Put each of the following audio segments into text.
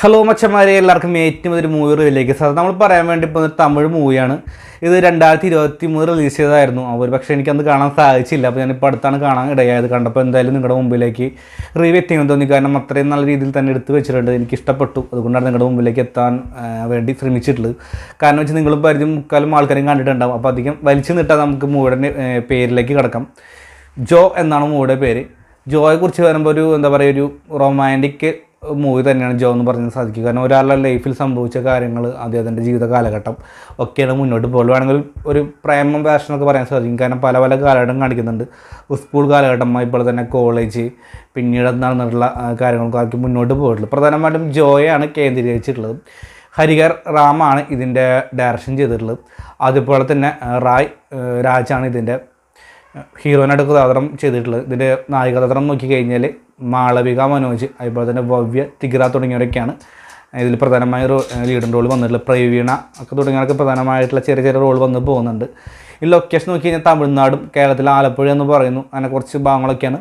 Hello മച്ചന്മാരെ, എല്ലാവർക്കും ഏറ്റവും ഒരു മൂവി റിവ്യൂയിലേക്ക് സാർ നമ്മൾ പറയാൻ വേണ്ടി ഇപ്പോൾ ഒരു തമിഴ് മൂവിയാണ്. ഇത് 2023 റിലീസ് ചെയ്തതായിരുന്നു. ഒരു പക്ഷേ എനിക്കന്ന് കാണാൻ സാധിച്ചില്ല. അപ്പോൾ ഞാനിപ്പോൾ അടുത്താണ് കാണാൻ ഇടയായത്. കണ്ടപ്പോൾ എന്തായാലും നിങ്ങളുടെ മുമ്പിലേക്ക് റിവ്യൂ എത്തിയെന്ന് തോന്നി. കാരണം അത്രയും നല്ല രീതിയിൽ തന്നെ എടുത്ത് വെച്ചിട്ടുണ്ട്. എനിക്ക് ഇഷ്ടപ്പെട്ടു. അതുകൊണ്ടാണ് നിങ്ങളുടെ മുമ്പിലേക്ക് എത്താൻ വേണ്ടി ശ്രമിച്ചിട്ടുള്ളത്. കാരണം വെച്ചാൽ നിങ്ങൾ പരിചയം മുക്കാലും ആൾക്കാരും കണ്ടിട്ടുണ്ടാകും. അപ്പോൾ അധികം വലിച്ചു നീട്ടാൻ നമുക്ക് മൂവിയുടെ പേരിലേക്ക് കിടക്കാം. ജോ എന്നാണ് മൂവിയുടെ പേര്. ജോയെക്കുറിച്ച് വരുമ്പോൾ ഒരു എന്താ പറയുക, ഒരു റൊമാൻറ്റിക് മൂവി തന്നെയാണ് ജോ എന്ന് പറയാൻ സാധിക്കും. കാരണം ഒരാളുടെ ലൈഫിൽ സംഭവിച്ച കാര്യങ്ങൾ, അദ്ദേഹത്തിൻ്റെ ജീവിത കാലഘട്ടം ഒക്കെയാണ് മുന്നോട്ട് പോകുന്നത്. വേണമെങ്കിൽ ഒരു പ്രേമം പാഷനൊക്കെ പറയാൻ സാധിക്കും. കാരണം പല പല കാലഘട്ടം കാണിക്കുന്നുണ്ട്. സ്കൂൾ കാലഘട്ടം, ഇപ്പോൾ തന്നെ കോളേജ്, പിന്നീട് നടന്നിട്ടുള്ള കാര്യങ്ങൾക്കാക്കി മുന്നോട്ട് പോയിട്ടുള്ളത്. പ്രധാനമായിട്ടും ജോയാണ് കേന്ദ്രീകരിച്ചിട്ടുള്ളത്. ഹരിഹർ റാമാണ് ഇതിൻ്റെ ഡയറക്ഷൻ ചെയ്തിട്ടുള്ളത്. അതുപോലെ തന്നെ രാജാണ് ഇതിൻ്റെ ഹീറോയിനായിട്ട് കഥാപാത്രം ചെയ്തിട്ടുള്ളത്. ഇതിൻ്റെ നായികകഥാപാത്രം നോക്കിക്കഴിഞ്ഞാൽ മാളവിക മനോജ്, അതുപോലെ തന്നെ ഭവ്യ, തിഗ്ര തുടങ്ങിയവരൊക്കെയാണ് ഇതിൽ പ്രധാനമായ ലീഡർ റോൾ വന്നിട്ടുള്ളത്. പ്രവീണ ഒക്കെ തുടങ്ങിയവരൊക്കെ പ്രധാനമായിട്ടുള്ള ചെറിയ ചെറിയ റോൾ വന്ന് പോകുന്നുണ്ട്. ഈ ലൊക്കേഷൻ നോക്കി കഴിഞ്ഞാൽ തമിഴ്നാടും കേരളത്തിലെ ആലപ്പുഴ എന്ന് പറയുന്നു. അങ്ങനെ കുറച്ച് ഭാഗങ്ങളൊക്കെയാണ്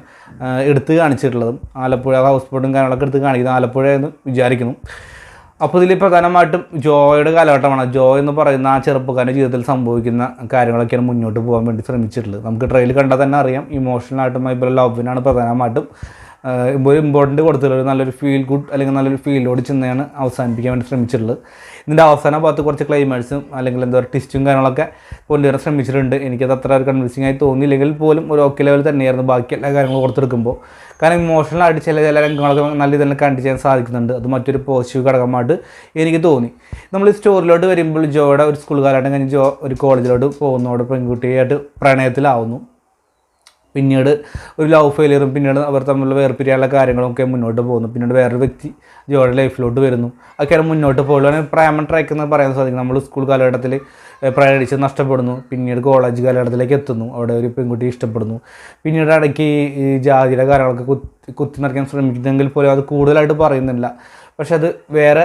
എടുത്ത് കാണിച്ചിട്ടുള്ളത്. ആലപ്പുഴ ഹൗസ് ബോട്ടും കാര്യങ്ങളൊക്കെ എടുത്ത് കാണിക്കുന്നത് ആലപ്പുഴ എന്ന് വിചാരിക്കുന്നു. അപ്പോൾ ഇതിൽ പ്രധാനമായിട്ടും ജോയുടെ കാലഘട്ടമാണ്. ജോ എന്ന് പറയുന്ന ആ ചെറുപ്പക്കാരൻ്റെ ജീവിതത്തിൽ സംഭവിക്കുന്ന കാര്യങ്ങളൊക്കെയാണ് മുന്നോട്ട് പോകാൻ വേണ്ടി ശ്രമിച്ചിട്ടുള്ളത്. നമുക്ക് ട്രെയിലർ കണ്ടാൽ തന്നെ അറിയാം. ഇമോഷണലായിട്ടും അതുപോലെ ലവിനാണ് പ്രധാനമായിട്ടും ഒരു ഇമ്പോർട്ടൻറ്റ് കൊടുത്തിട്ടുള്ളത്. നല്ലൊരു ഫീൽ ഗുഡ് അല്ലെങ്കിൽ നല്ലൊരു ഫീലോട് ചെന്നാണ് അവസാനിപ്പിക്കാൻ വേണ്ടി ശ്രമിച്ചിട്ടുള്ളത്. ഇതിൻ്റെ അവസാന ഭാഗത്ത് കുറച്ച് ക്ലൈമാക്സും അല്ലെങ്കിൽ എന്താ പറയുക ട്വിസ്റ്റും കാര്യങ്ങളൊക്കെ കൊണ്ടുവരാൻ ശ്രമിച്ചിട്ടുണ്ട്. എനിക്കത് അത്ര ഒരു കൺവിൻസിംഗ് ആയി തോന്നിയില്ലെങ്കിൽ പോലും ഒരു ഓക്കെ ലെവൽ തന്നെയായിരുന്നു ബാക്കി എല്ലാ കാര്യങ്ങളും കൊടുത്തെടുക്കുമ്പോൾ. കാരണം ഇമോഷണലായിട്ട് ചില രംഗങ്ങളൊക്കെ നല്ല രീതിയിൽ കണ്ടു ചെയ്യാൻ സാധിക്കുന്നുണ്ട്. അത് മറ്റൊരു പോസിറ്റീവ് ഘടകമായിട്ട് എനിക്ക് തോന്നി. നമ്മൾ ഈ സ്റ്റോറിലോട്ട് വരുമ്പോൾ ജോയുടെ ഒരു സ്കൂൾ കാലഘട്ടം കഴിഞ്ഞ് ജോ ഒരു കോളേജിലോട്ട് പോകുന്നതോടെ പെൺകുട്ടിയായിട്ട് പ്രണയത്തിലാവുന്നു. പിന്നീട് ഒരു ലവ് ഫെയിലിയറും പിന്നീട് അവർ തമ്മിലുള്ള വേർപിരിയാനുള്ള കാര്യങ്ങളൊക്കെ മുന്നോട്ട് പോകുന്നു. പിന്നീട് വേറൊരു വ്യക്തി ജോയുടെ ലൈഫിലോട്ട് വരുന്നു. ഒക്കെയാണ് മുന്നോട്ട് പോകുള്ളൂ. അങ്ങനെ പ്രേമം ട്രാക്ക് എന്ന് പറയാൻ സാധിക്കും. നമ്മൾ സ്കൂൾ കാലഘട്ടത്തിൽ പ്രണയിച്ച് നഷ്ടപ്പെടുന്നു. പിന്നീട് കോളേജ് കാലഘട്ടത്തിലേക്ക് എത്തുന്നു. അവിടെ ഒരു പെൺകുട്ടി ഇഷ്ടപ്പെടുന്നു. പിന്നീട് ഇടയ്ക്ക് ഈ ജാതിയുടെ കാര്യങ്ങളൊക്കെ കുത്തി നിറയ്ക്കാൻ ശ്രമിക്കുന്നെങ്കിൽ പോലും അത് കൂടുതലായിട്ട് പറയുന്നില്ല. പക്ഷെ അത് വേറെ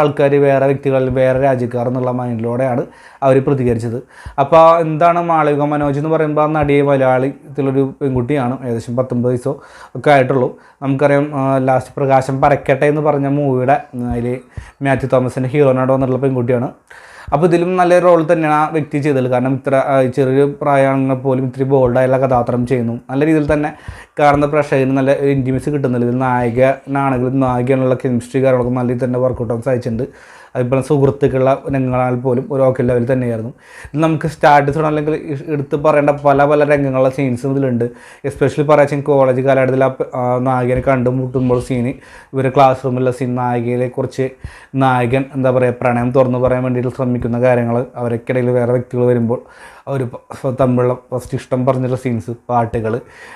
ആൾക്കാർ, വേറെ വ്യക്തികൾ, വേറെ രാജ്യക്കാർ എന്നുള്ള മൈൻഡിലൂടെയാണ് അവർ പ്രതികരിച്ചത്. അപ്പോൾ എന്താണ് മാളവിക മനോജ് എന്ന് പറയുമ്പോൾ ആ നടിയെ മലയാളത്തിലൊരു പെൺകുട്ടിയാണ്. ഏകദേശം 19 വയസ്സോ ഒക്കെ ആയിട്ടുള്ളൂ. നമുക്കറിയാം ലാസ്റ്റ് പ്രകാശം പരക്കട്ടെ എന്ന് പറഞ്ഞ മൂവിയുടെ അതിൽ മാത്യു തോമസിൻ്റെ ഹീറോയിനായിട്ട് വന്നിട്ടുള്ള പെൺകുട്ടിയാണ്. അപ്പോൾ ഇതിലും നല്ല റോൾ തന്നെയാണ് ആ വ്യക്തി ചെയ്തത്. കാരണം ഇത്ര ചെറിയൊരു പ്രായമാണെങ്കിൽ പോലും ഇത്തിരി ബോൾഡായുള്ള കഥാപാത്രം ചെയ്യുന്നു. നല്ല രീതിയിൽ തന്നെ കാണുന്ന പ്രേക്ഷകന് നല്ല ഇൻറ്റിമസി കിട്ടുന്നില്ല. ഇതിൽ നായകനാണെങ്കിലും നായികനുള്ള കെമിസ്ട്രി കാര്യങ്ങളൊക്കെ നല്ല രീതിയിൽ തന്നെ വർക്കൗട്ട് ആവാൻ സാധിച്ചിട്ടുണ്ട്. അതുപോലെ സുഹൃത്തുക്കളുള്ള രംഗങ്ങളാൽ പോലും ഒരു ഓക്കെ ലെവൽ തന്നെയായിരുന്നു. ഇത് നമുക്ക് സ്റ്റാറ്റസ് അല്ലെങ്കിൽ എടുത്ത് പറയേണ്ട പല പല രംഗങ്ങളുള്ള സീൻസ് ഇതിലുണ്ട്. എസ്പെഷ്യലി പറയാൻ കോളേജ് കാലഘട്ടത്തിൽ ആ നായകനെ കണ്ടുമുട്ടുമ്പോൾ സീന്, ഇവർ ക്ലാസ് റൂമിലുള്ള സീൻ, നായികയിലെ കുറിച്ച് നായകൻ എന്താ പറയുക പ്രണയം തുറന്നു പറയാൻ വേണ്ടിയിട്ട് ശ്രമിക്കുന്ന കാര്യങ്ങൾ, അവരൊക്കിടയിൽ വേറെ വ്യക്തികൾ വരുമ്പോൾ അവർ തമ്മിലുള്ള ഫസ്റ്റ് ഇഷ്ടം പറഞ്ഞിട്ടുള്ള സീൻസ്, പാട്ടുകൾ,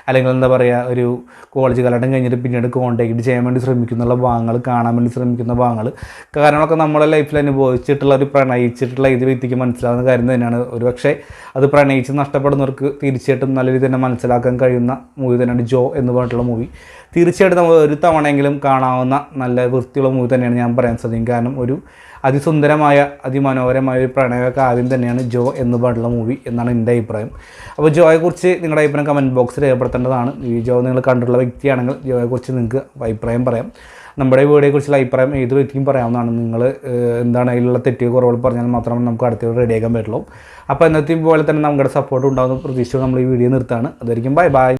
അല്ലെങ്കിൽ എന്താ പറയുക ഒരു കോളേജ് കാലഘട്ടം കഴിഞ്ഞിട്ട് പിന്നീട് കോൺടാക്ട് ചെയ്യാൻ വേണ്ടി ശ്രമിക്കുന്ന ഭാഗങ്ങൾ, കാണാൻ വേണ്ടി ശ്രമിക്കുന്ന ഭാഗങ്ങൾ, കാര്യങ്ങളൊക്കെ നമ്മളെ ലൈഫിൽ അനുഭവിച്ചിട്ടുള്ള ഒരു പ്രണയിച്ചിട്ടുള്ള ഇത് വ്യക്തിക്ക് മനസ്സിലാകുന്ന കാര്യം തന്നെയാണ്. ഒരു പക്ഷേ അത് പ്രണയിച്ച് നഷ്ടപ്പെടുന്നവർക്ക് തീർച്ചയായിട്ടും നല്ല രീതിയിൽ തന്നെ മനസ്സിലാക്കാൻ കഴിയുന്ന മൂവി തന്നെയാണ് ജോ എന്ന് പറഞ്ഞിട്ടുള്ള മൂവി. തീർച്ചയായിട്ടും നമ്മൾ ഒരു തവണയെങ്കിലും കാണാവുന്ന നല്ല വൃത്തിയുള്ള മൂവി തന്നെയാണ് ഞാൻ പറയാൻ സാധിക്കും. കാരണം ഒരു അതിസുന്ദരമായ അതിമനോഹരമായ ഒരു പ്രണയ കാവ്യം തന്നെയാണ് ജോ എന്ന് പറഞ്ഞിട്ടുള്ള മൂവി എന്നാണ് എൻ്റെ അഭിപ്രായം. അപ്പോൾ ജോയെക്കുറിച്ച് നിങ്ങളുടെ അഭിപ്രായം കമൻറ്റ് ബോക്സിൽ രേഖപ്പെടുത്തേണ്ടതാണ്. ഈ ജോ നിങ്ങൾ കണ്ടിട്ടുള്ള വ്യക്തിയാണെങ്കിൽ ജോയെക്കുറിച്ച് നിങ്ങൾക്ക് അഭിപ്രായം പറയാം. നമ്മുടെ വീഡിയോയെക്കുറിച്ചുള്ള അഭിപ്രായം ഏത് വ്യക്തിയും പറയാവുന്നതാണ്. നിങ്ങൾ എന്താണ് അതിലുള്ള തെറ്റുകൾ കുറവുകൾ പറഞ്ഞാൽ മാത്രമേ നമുക്ക് അടുത്ത റെഡിയാക്കാൻ പറ്റുള്ളൂ. അപ്പോൾ എന്നത്തെയും പോലെ തന്നെ നമ്മുടെ സപ്പോർട്ട് ഉണ്ടാകുന്ന പ്രതീക്ഷിച്ച് നമ്മൾ ഈ വീഡിയോ നിർത്താണ്. അതായിരിക്കും ബൈ ബൈ.